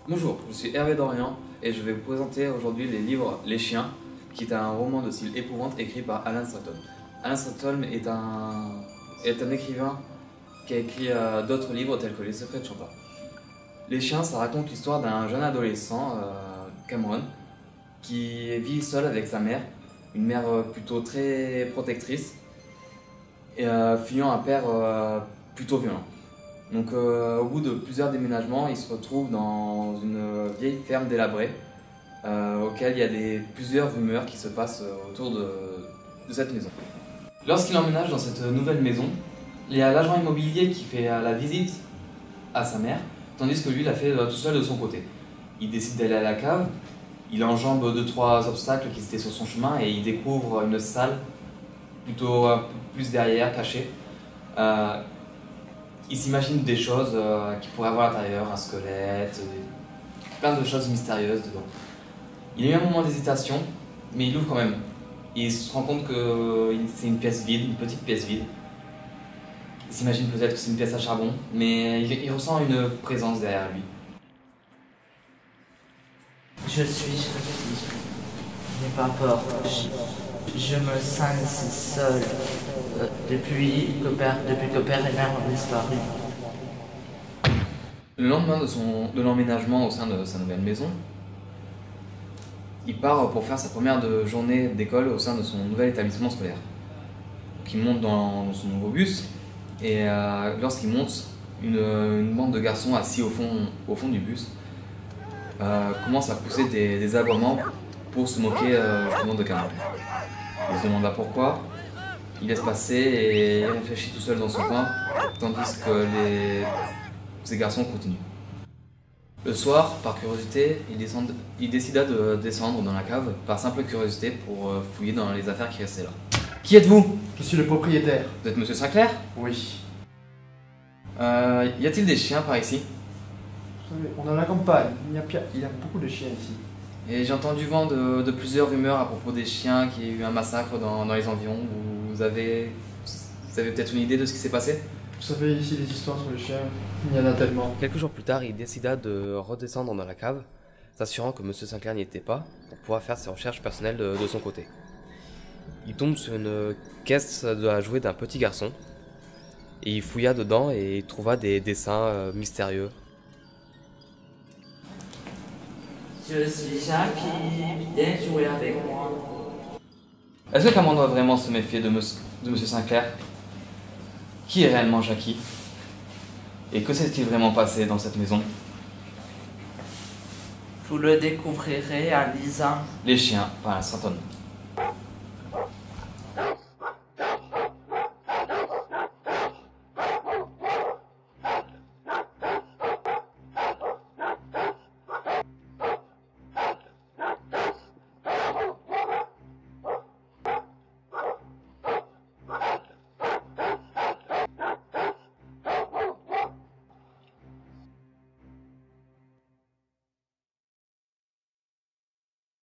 Bonjour, je suis Hervé Dorian et je vais vous présenter aujourd'hui les livres Les Chiens, qui est un roman de style épouvante écrit par Alan Stratton. Alan Stratton est un écrivain qui a écrit d'autres livres tels que Les Secrets de Champa. Les Chiens, ça raconte l'histoire d'un jeune adolescent, Cameron, qui vit seul avec sa mère, une mère plutôt très protectrice, et fuyant un père plutôt violent. Donc au bout de plusieurs déménagements, il se retrouve dans une vieille ferme délabrée auquel il y a plusieurs rumeurs qui se passent autour de cette maison. Lorsqu'il emménage dans cette nouvelle maison, il y a l'agent immobilier qui fait la visite à sa mère, tandis que lui l'a fait tout seul de son côté. Il décide d'aller à la cave, il enjambe 2-3 obstacles qui étaient sur son chemin et il découvre une salle plutôt plus derrière, cachée. Il s'imagine des choses qu'il pourrait avoir à l'intérieur, un squelette, plein de choses mystérieuses dedans. Il a eu un moment d'hésitation, mais il ouvre quand même. Il se rend compte que c'est une pièce vide, une petite pièce vide. Il s'imagine peut-être que c'est une pièce à charbon, mais il ressent une présence derrière lui. Je suis gentil, n'aie pas peur. Je me sens si seul depuis que père et mère ont disparu. Le lendemain de l'emménagement au sein de sa nouvelle maison, il part pour faire sa première journée d'école au sein de son nouvel établissement scolaire. Donc il monte dans son nouveau bus et lorsqu'il monte, une bande de garçons assis au fond du bus commence à pousser des aboiements pour se moquer justement de Cameron. Il se demande pourquoi, il laisse passer et il réfléchit tout seul dans son coin, tandis que ces garçons continuent. Le soir, par curiosité, il décida de descendre dans la cave par simple curiosité pour fouiller dans les affaires qui restaient là. Qui êtes-vous? Je suis le propriétaire. Vous êtes Monsieur Sinclair? Oui. Y a-t-il des chiens par ici? Vous savez, on est dans la campagne. Il y a beaucoup de chiens ici. Et j'ai entendu vent de plusieurs rumeurs à propos des chiens, qu'il y a eu un massacre dans les environs. Vous avez peut-être une idée de ce qui s'est passé? Vous savez, ici, les histoires sur les chiens, il y en a tellement. Quelques jours plus tard, il décida de redescendre dans la cave, s'assurant que Monsieur Sinclair n'y était pas, pour pouvoir faire ses recherches personnelles de son côté. Il tombe sur une caisse à jouets d'un petit garçon, et il fouilla dedans et il trouva des dessins mystérieux. Je suis Jackie, viens jouer avec moi. Est-ce que Cameron doit vraiment se méfier de Monsieur Sinclair? Qui est réellement Jackie? Et que s'est-il vraiment passé dans cette maison? Vous le découvrirez en lisant. Les chiens, par Alan Stratton.